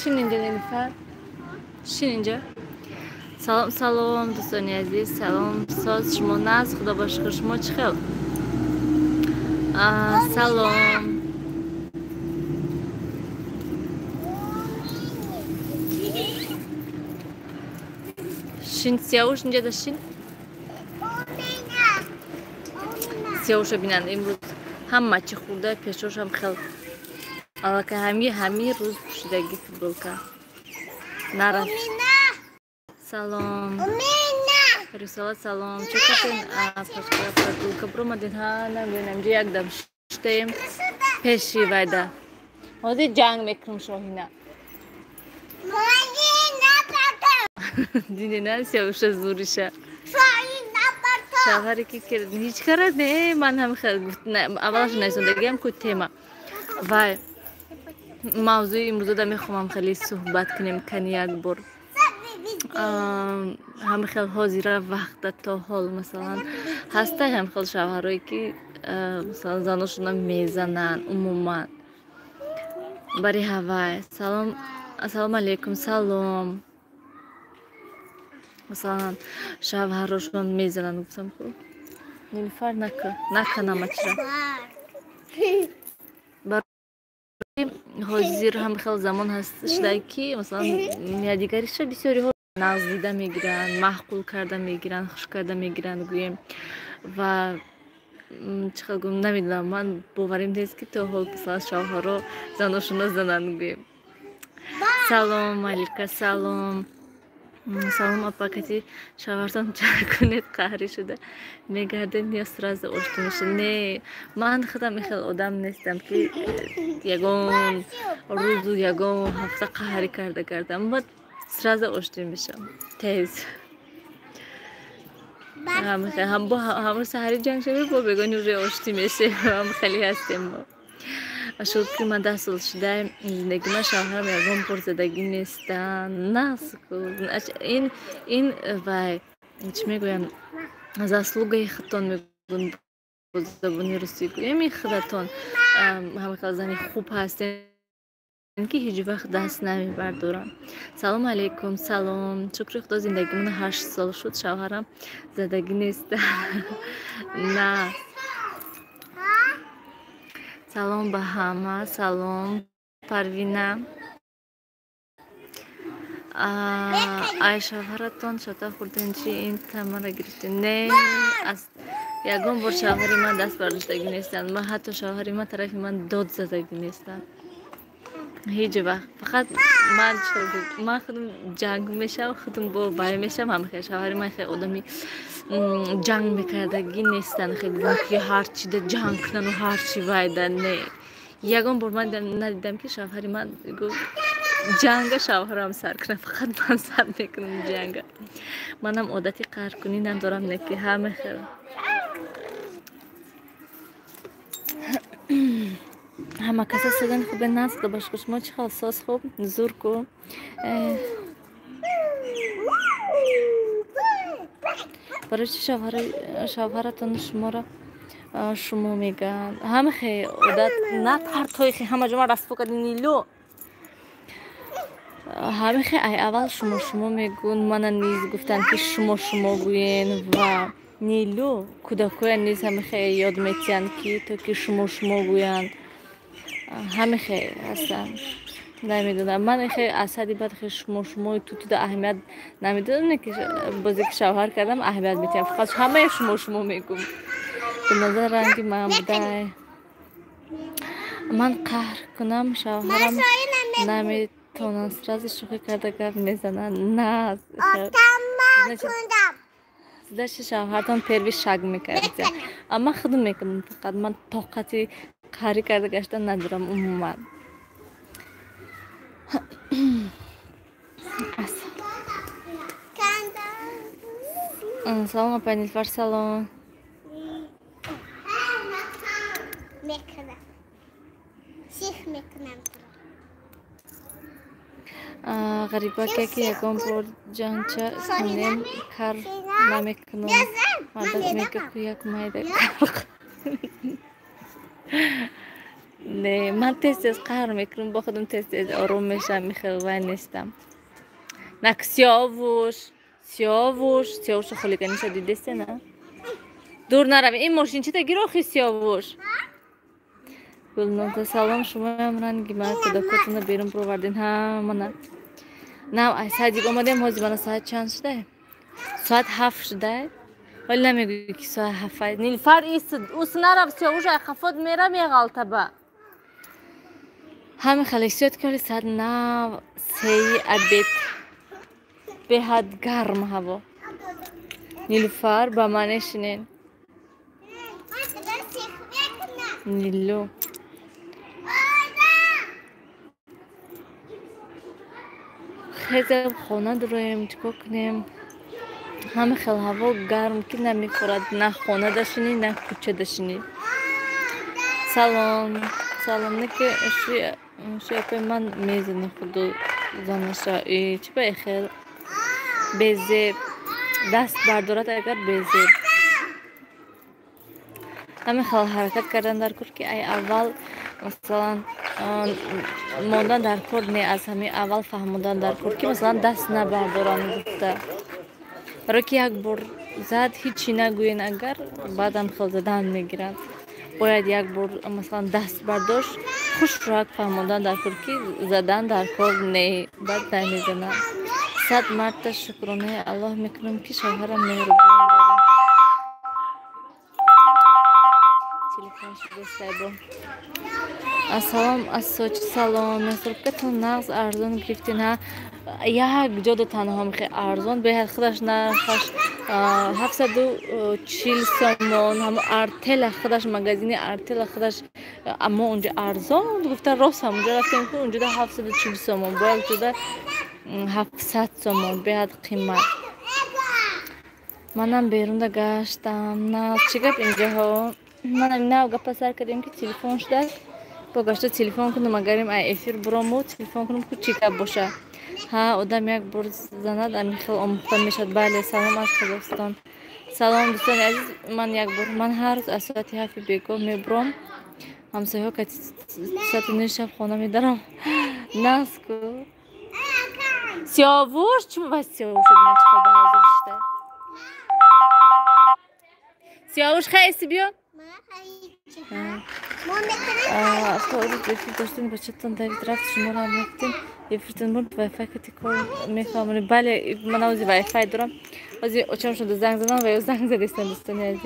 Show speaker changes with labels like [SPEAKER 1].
[SPEAKER 1] Şinince Nilüfer. Şinince. Salom salom do'stoni aziz. Salom soz shmo naz xudo boshqir shmo chixel. Salom. Shin siyavush inja da shin. Siyavuşa binen imruz ham maçı xurda peşoş ham xel. Alaka hami ruz puşidagi futbolka. Naraf. Salom. Risala salom. Çekaten paşkara futbolka promadin ha nagönam jiyagdam shteyim peşi vayda. Hadi jang mekrum shohina. Dinleyen siyavuşa zurişa. شوهری که هیچ کاری نه من هم خیلی اولش نشوندگیم که تیما و موضوع امروز رو میخوام خیلی صحبت کنیم کنیاک بر هم خیلی حاضر وقت تا حال مثلا هسته هم خیلی شوهرایی که مثلا زناشون میزنن عموما برای هوای سلام علیکم سلام مثلا شوهرشون میزنن گفتم خب نیلوفر نکنم اچرا برای حاضر هم خیلی زمان هستش که مثلا دیگریش بسیاری ها نزدیده میگیرن محقول کرده میگیرن خوش کرده میگیرن گویم و چقدر گویم نمیدونم من باوریم نیست که تا حال مثلا شوهرها زناشون زنن گویم سلام علیکم سلام سلام апакати шавартон чакунет қаҳри шуда мегардем ё сразу ошти меша не ман худам хел одам нестам ки ягон рӯзу ягон ҳафта қаҳри карда кардам баъд сразу ошти мешам тез ҳамро саҳари ҷанг шавӣ бо бегони уже ошти мешем ҳам хеле ҳастем мо شکر من 10 سال شده زندگی من شوهرم یگان پرزدگی نیستن نه این وای چی میگویم заслугаи хатон мегӯям бо забони русӣ гӯям ин хатон ҳама зани хуб ҳастен ки ҳеҷ вақт даст намебардорам салом алейкум салом шукри худо зиндагимон 8 сол шуд шавҳарам задагӣ неста на салом ба ҳама салом парвина ай шавҳаратон шата хурден чи ин тамара гирифтен не ягон бор шавҳари ман даст бардоштагӣ нестанд ва ҳатто шавҳари ман тарафи ман дод задагӣ нестанд ҳеҷ вақт фақат ман худам ҷанг мешавам худам бо бай мешавам ҳамахел шавҳари ман хеле одами ҷанг мекардагӣ нестанд хеле ки ҳарчида ҷанг кунану ҳарчи вайда не ягон бор ман надидам ки шавҳари ман ҷанга шавҳарам сар кунам фақат ман сар мекунам ҷанга манам одати қаҳркунӣ надорам не ки ҳамахел ҳама каса содан хубе наст бошко шумо чӣ хел соз хуб зурку барои чи шавҳаратон шуморо шумо меган ҳамахе одат на партоихи ҳама ҷома расфо кардин нило ҳамахе ай аввал шумо мегӯн мана низ гуфтанд ки шумо гӯен ва нило кӯдакоя низ ҳамахе ёд метиҳанд ки то ки шумо гӯянд ҳамахе ҳастанд намедонам ман хеле асади бад хеле шумо тутуда аҳамият намедодам ки бозе ки шавҳар кардам аҳамият метиҳам фақат ҳамаи шумо мегӯм биназар ранги ман будай ман қаҳр кунам шавҳарам наметавонанд сразу шӯхӣ карда гап мезананд на значит шавҳартон перви шак мекард амма худам мекунам фақат ман тоқати қаҳрӣ карда гаштан надорам умуман салом апай Нилуфар салом ғарибаке ки ягон бор ҷанча кунем кар намекунам мадад мега ку як майда نه من تست قهر میکنم با خودم تست آروم میشم میخوام وای نیستم نک سیاوش خالیگانی شدی دسته نه دور نروی این ماشین چی تا گیر آخی سیاوش گلناز سلام شما هم رنگی من کدکاتون بیرون پروردین ها من نه ای ساعت اومدیم حاضر من ساعت چند شده ساعت 7 شده ولی نمیگویی که ساعت 7 نیلفر اوس نرو سیاوش خفاد میره میغالطه با همه خلیسیات کردی ساعت 9 3 ابد به حد گرم هوا نیلوفر با من شنین نیلو خیلی خانه داریم چیکار کنیم همه خیلی هوا گرم که نمیخورد نه خانه داشتنی نه کوچه داشتنی سلام نکه شیپه من میزنه خودو زنشا چی به خیلی بیزه دست بردارد اگر بیزه همه خیلی حرکت کردن در کور که ای اول مثلا موندن در کور نه از همه اول فهموندن در کور که مثلا دست نبردارن گفته برای که یک بار زد هیچی نگوین اگر بعدم خیلی زدن میگیرن باید یک بار مثلا دست برداشت خوش راک فهموندن در کور که زدن در کور نه بعد نمیزنن 100 مرتبه شکرانه الله میکنم که شوهرم مهربان داره تلفن شده با السلام از سلام مسروبتون نغز ارزان گرفتین ها یک جا تنها میخواه ارزان به خودش نرخش 740 سومون هم ارتل خودش مگزین ارتل خودش اما اونجا ارزان گفته راست هم اونجا رفتیم که اونجا 740 سومون باید جدا 700 سومون به حد قیمت منم بیرون دا گشتم نه چی گفت اینجا ها منم نه گفت سر کردیم که تلفن شده با گشت تلفن کنم اگریم ای افیر برامو تلفن کنم که چی گفت باشه ها آدم یک بار زند امی خیلی آموخته میشد بله سلام از قزاقستان سلام دوستان عزیز من یک بار من هر روز از ساعت 7 بیگاه میبرم همسایه ها که ساعت 9 شب خانه میدارم نسکو سیاوش چی باید سیاوش من چی خواهد حاضر شده سیاوش خیلی بیان خواهد بفید داشتین بچه‌تان دوید رفت شما را هم رفتین یفرتون برد وای فای کتی کار میفهمونی بله من آوزی وای فای دارم آزی اچم شده زنگ زدم و یا زنگ زدیستن دوستانی عزیز